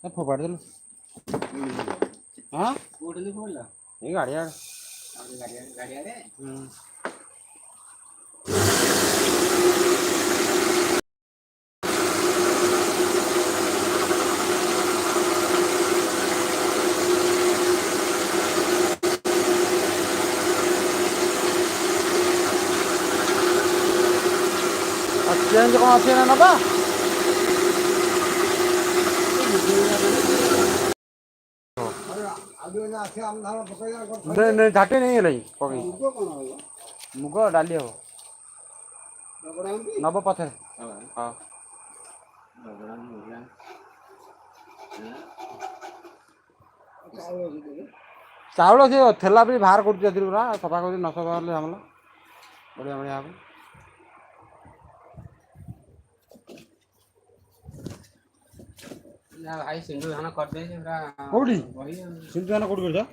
फोपाड़ देलु हाँ ये गाड़ी यार चेंज कौन अच्छे ना नबा नहीं झाटे नहीं है मुग डाली हो नब पथे हाँ चाउल से थेला भी बाहर कर सफा कर न सफा हमला बढ़िया बढ़िया हम भाई सिंधु धान कर दे पूरा कोडी सिंधु धान कोडी करजा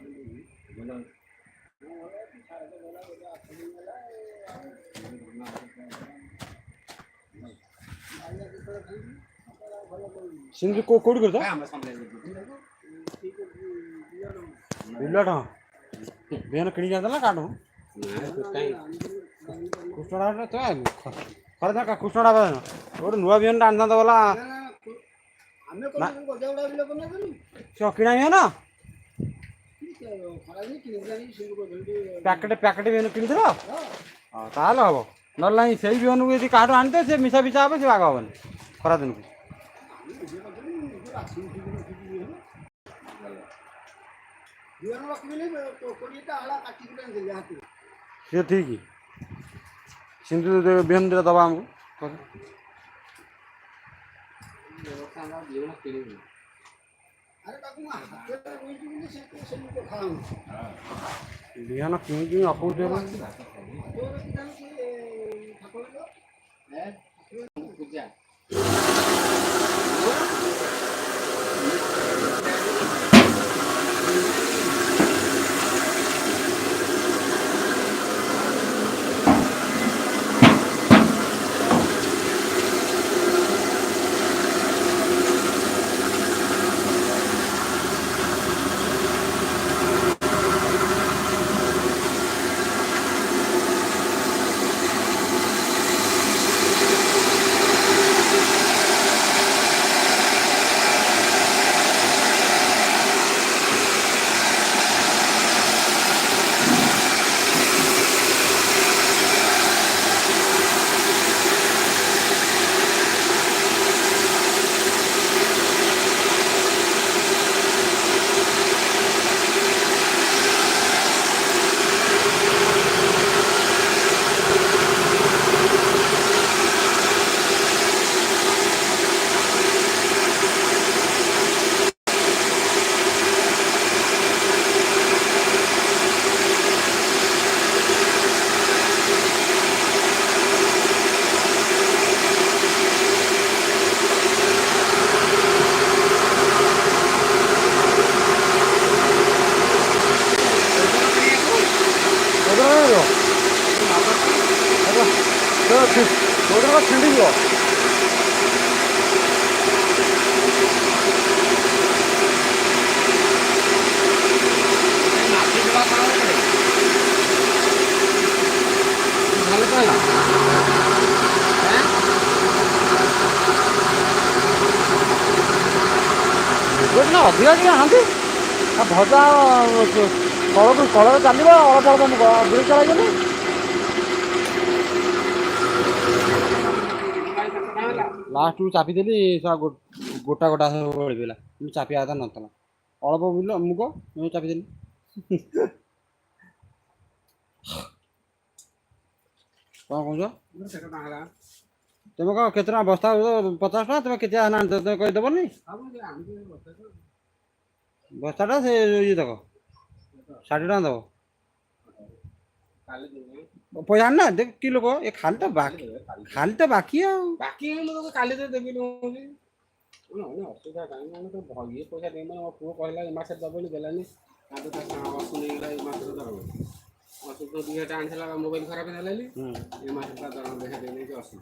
सिंधु को कोडी करजा बिल्ला ढा बेन किणी जाता ना काटू कुष्टड़ा तो खरदा का कुष्टड़ा बा और नुवा बेन आनता तो वाला किणा है ना पैकेट पैकेट बेन किणी दिला हां ताले हबो न नाही सेई बेन को यदि काटू आनते से मिसा बिसा आबे से आगा हबन खरा दिन को ये ठीक है सिंधु बेन दे दबा हमको बिहान किन अपूर्व ଅଧିକା ଟିକେ ଆଣନ୍ତି ଆଉ ଭଜା କଳକୁ କଳରେ ଚାଲିବ ଅଳ୍ପ ଅଳ୍ପ ମୁଗ ବୁଡ଼ି ଚଳାଇଛନ୍ତି ଲାଷ୍ଟକୁ ଚାପିଦେଲି ଗୋଟା ଗୋଟା ସବୁ ଗଳିପିଲା ଚାପିବା କଥା ନଥିଲା ଅଳ୍ପ ବୁଲିଲ ମୁଗ ମୁଁ ଚାପିଦେଲି କ'ଣ କହୁଛ तुम कौन कितना बस्ता 50 टका तुम केते आना तुम कहि देबनी बस्ताटा से ये देखो 60 टका दबो पैसा ना देख किलो को ये खाली तो बाकी है बाकी है लोग काली तो देबी नो असुविधा काई माने तो ये पैसा दे माने मो पुओ कहला ए मासे दबनी देलानी आ तो ता वस्तु नहीं गला ए मासे तो दबो असु तो दिहटा आनला मोबाइल खराब हेलाली ए मासे ता दबो देखा देने के असु